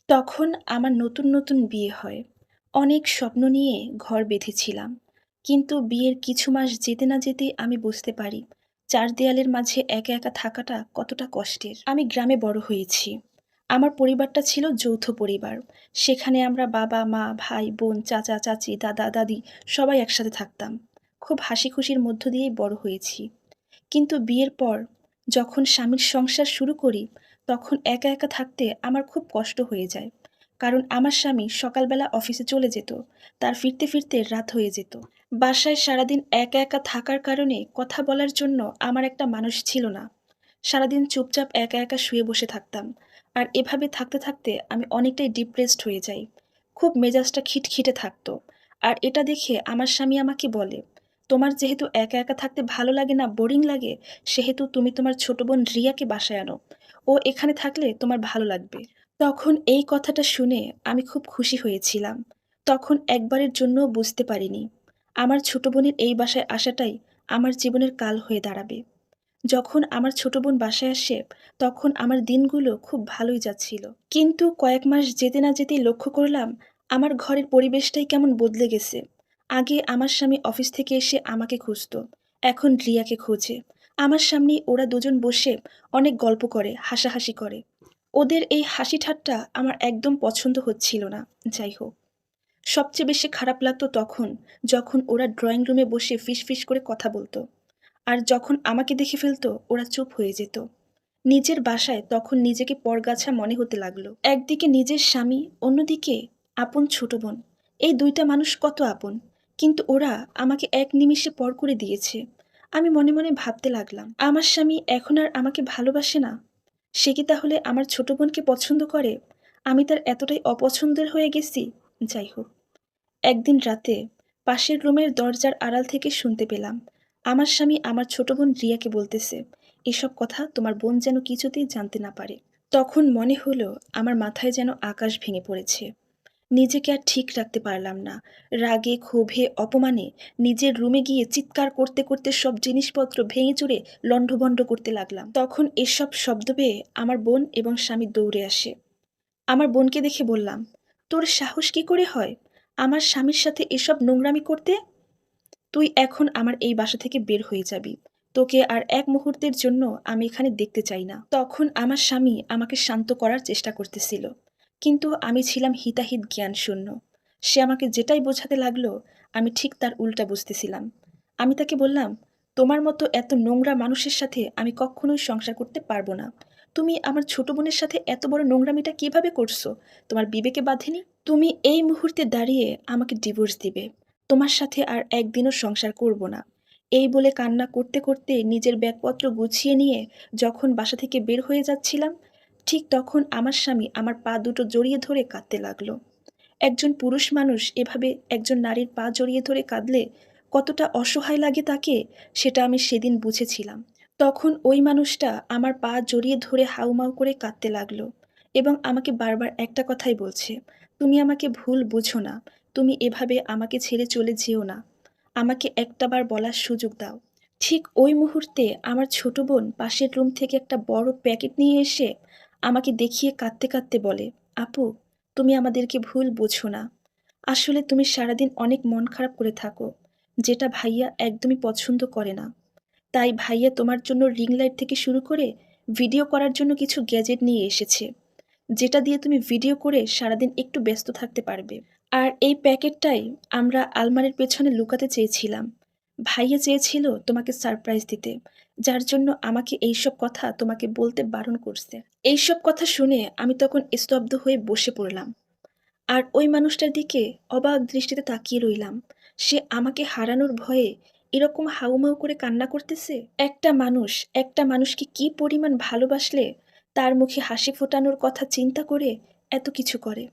তখন আমার নতুন, নতুন বিয়ে হয়। অনেক স্বপ্ন নিয়ে ঘর বেঁধেছিলাম। কিন্তু বিয়ের কিছু মাস যেতে না যেতেই আমি বুঝতে পারি, ৪ দেয়ালের মাঝে একা, একা থাকাটা কতটা কষ্টের। আমি গ্রামে বড় হয়েছি। আমার পরিবারটা ছিল যৌথ পরিবার। সেখানে আমরা বাবা, মা, ভাই, বোন, চাচা, চাচী, দাদা, দাদি সবাই একসাথে থাকতাম। খুব হাসি-খুশির মধ্য দিয়েই বড় হয়েছি। কিন্তু বিয়ের পর যখন স্বামীর সংসার শুরু করি, তখন একা, একা থাকতে আমার খুব কষ্ট হয়ে যায়। কারণ আমার স্বামী সকালবেলা অফিসে চলে যেত। তার ফিরতে, ফিরতে রাত হয়ে যেত। বাসায় সারাদিন একা, একা থাকার কারণে কথা বলার জন্য আমার একটা মানুষ ছিল না। সারাদিন চুপচাপ একা, একা শুয়ে বসে থাকতাম। আর এভাবে থাকতে, থাকতে আমি অনেকটাই ডিপ্রেসড হয়ে যাই। খুব মেজাজটা খিটখিটে থাকতো। আর এটা দেখে আমার স্বামী আমাকে বলে, "তোমার যেহেতু একা, একা থাকতে ভালো লাগে না, বোরিং লাগে, সেহেতু তুমি তোমার ছোট বোন রিয়াকে বাসায় আনো। ও এখানে থাকলে তোমার ভালো লাগবে।" তখন এই কথাটা শুনে আমি খুব খুশি হয়েছিলাম। তখন একবারের জন্যও বুঝতে পারিনি, আমার ছোট বোনের এই বাসায় আসাটাই আমার জীবনের কাল হয়ে দাঁড়াবে। যখন আমার ছোট বোন বাসায় আসে, তখন আমার দিনগুলো খুব ভালোই যাচ্ছিল। কিন্তু কয়েক মাস যেতে না যেতেই লক্ষ্য করলাম, আমার ঘরের পরিবেশটাই কেমন বদলে গেছে। আগে আমার স্বামী অফিস থেকে এসে আমাকে খুঁজতো, এখন রিয়াকে খোঁজে। আমার সামনেই ওরা দুজন বসে অনেক গল্প করে, হাসাহাসি করে। ওদের এই হাসি ঠাট্টা আমার একদম পছন্দ হচ্ছিল না। যাই হোক, সবচেয়ে বেশি খারাপ লাগতো তখন, যখন ওরা ড্রয়িং রুমে বসে ফিসফিস করে কথা বলতো। আর যখন আমাকে দেখে ফেলতো, ওরা চুপ হয়ে যেত। নিজের বাসায় তখন নিজেকে পরগাছা মনে হতে লাগলো। একদিকে নিজের স্বামী, অন্যদিকে আপন ছোট বোন। এই দুইটা মানুষ কত আপন, কিন্তু ওরা আমাকে এক নিমিষে পর করে দিয়েছে। আমি মনে মনে ভাবতে লাগলাম, আমার স্বামী এখন আর আমাকে ভালোবাসে না। সে কি তাহলে আমার ছোট বোনকে পছন্দ করে? আমি তার এতটাই অপছন্দের হয়ে গেছি। যাই হোক, একদিন রাতে পাশের রুমের দরজার আড়াল থেকে শুনতে পেলাম, আমার স্বামী আমার ছোট বোন রিয়াকে বলতেছে, এসব কথা তোমার বোন যেন কিছুতেই জানতে না পারে। তখন মনে হলো আমার মাথায় যেন আকাশ ভেঙে পড়েছে। নিজেকে আর ঠিক রাখতে পারলাম না। রাগে, ক্ষোভে, অপমানে নিজের রুমে গিয়ে চিৎকার করতে করতে সব জিনিসপত্র ভেঙে চুরে লণ্ডভণ্ড করতে লাগলাম। তখন এসব শব্দ পেয়ে আমার বোন এবং স্বামী দৌড়ে আসে। আমার বোনকে দেখে বললাম, তোর সাহস কি করে হয় আমার স্বামীর সাথে এসব নোংরামি করতে? তুই এখন আমার এই বাসা থেকে বের হয়ে যাবি। তোকে আর এক মুহূর্তের জন্য আমি এখানে দেখতে চাই না। তখন আমার স্বামী আমাকে শান্ত করার চেষ্টা করতেছিল। কিন্তু আমি ছিলাম হিতাহিত জ্ঞান শূন্য। সে আমাকে যেটাই বোঝাতে লাগলো, আমি ঠিক তার উল্টা বুঝতেছিলাম। আমি তাকে বললাম, তোমার মতো এত নোংরা মানুষের সাথে আমি কখনোই সংসার করতে পারবো না। তুমি আমার ছোট বোনের সাথে এত বড় নোংরামিটা কিভাবে করছো? তোমার বিবেকে বাঁধেনি? তুমি এই মুহূর্তে দাঁড়িয়ে আমাকে ডিভোর্স দিবে। তোমার সাথে আর একদিনও সংসার করব না। এই বলে কান্না করতে, করতে নিজের ব্যাগপত্র গুছিয়ে নিয়ে যখন বাসা থেকে বের হয়ে যাচ্ছিলাম, ঠিক তখন আমার স্বামী আমার পা দুটো জড়িয়ে ধরে কাঁদতে লাগলো। একজন পুরুষ মানুষ এভাবে একজন নারীর পা জড়িয়ে ধরে কাঁদলে কতটা অসহায় লাগে তাকে, সেটা আমি সেদিন বুঝেছিলাম। তখন ওই মানুষটা আমার পা জড়িয়ে ধরে হাউমাউ করে কাঁদতে লাগলো এবং আমাকে বারবার একটা কথাই বলছে, তুমি আমাকে ভুল বুঝো না, তুমি এভাবে আমাকে ছেড়ে চলে যেও না, আমাকে একটাবার বলার সুযোগ দাও। ঠিক ওই মুহূর্তে আমার ছোট বোন পাশের রুম থেকে একটা বড় প্যাকেট নিয়ে এসে আমাকে দেখিয়ে কাঁদতে কাঁদতে বলে, আপু, তুমি আমাদেরকে ভুল বুঝো না। আসলে তুমি সারাদিন অনেক মন খারাপ করে থাকো, যেটা ভাইয়া একদমই পছন্দ করে না। তাই ভাইয়া তোমার জন্য রিং লাইট থেকে শুরু করে ভিডিও করার জন্য কিছু গ্যাজেট নিয়ে এসেছে, যেটা দিয়ে তুমি ভিডিও করে সারাদিন একটু ব্যস্ত থাকতে পারবে। আর এই প্যাকেটটাই আমরা আলমারির পেছনে লুকাতে চেয়েছিলাম। ভাইয়া চেয়েছিল তোমাকে সারপ্রাইজ দিতে, যার জন্য আমাকে এইসব কথা তোমাকে বলতে বারণ করছে। এইসব কথা শুনে আমি তখন স্তব্ধ হয়ে বসে পড়লাম। আর ওই মানুষটার দিকে অবাক দৃষ্টিতে তাকিয়ে রইলাম। সে আমাকে হারানোর ভয়ে এরকম হাউমাউ করে কান্না করতেছে। একটা মানুষকে কি পরিমাণ ভালোবাসলে তার মুখে হাসি ফোটানোর কথা চিন্তা করে এত কিছু করে।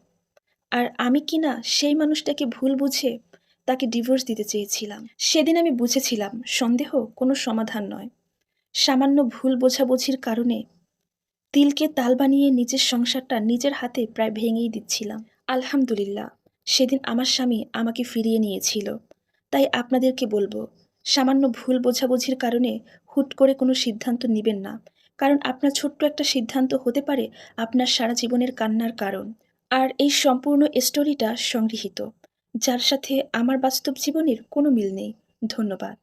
আর আমি কিনা সেই মানুষটাকে ভুল বুঝে তাকে ডিভোর্স দিতে চেয়েছিলাম। সেদিন আমি বুঝেছিলাম সন্দেহ কোনো সমাধান নয়। সামান্য ভুল বোঝাবুঝির কারণে তিলকে তাল বানিয়ে নিজের সংসারটা নিজের হাতে প্রায় ভেঙেই দিচ্ছিলাম। আলহামদুলিল্লাহ, সেদিন আমার স্বামী আমাকে ফিরিয়ে নিয়েছিল। তাই আপনাদেরকে বলবো, সামান্য ভুল বোঝাবুঝির কারণে হুট করে কোনো সিদ্ধান্ত নিবেন না। কারণ আপনার ছোট্ট একটা সিদ্ধান্ত হতে পারে আপনার সারা জীবনের কান্নার কারণ। আর এই সম্পূর্ণ স্টোরিটা সংগৃহীত, যার সাথে আমার বাস্তব জীবনের কোনো মিল নেই। ধন্যবাদ।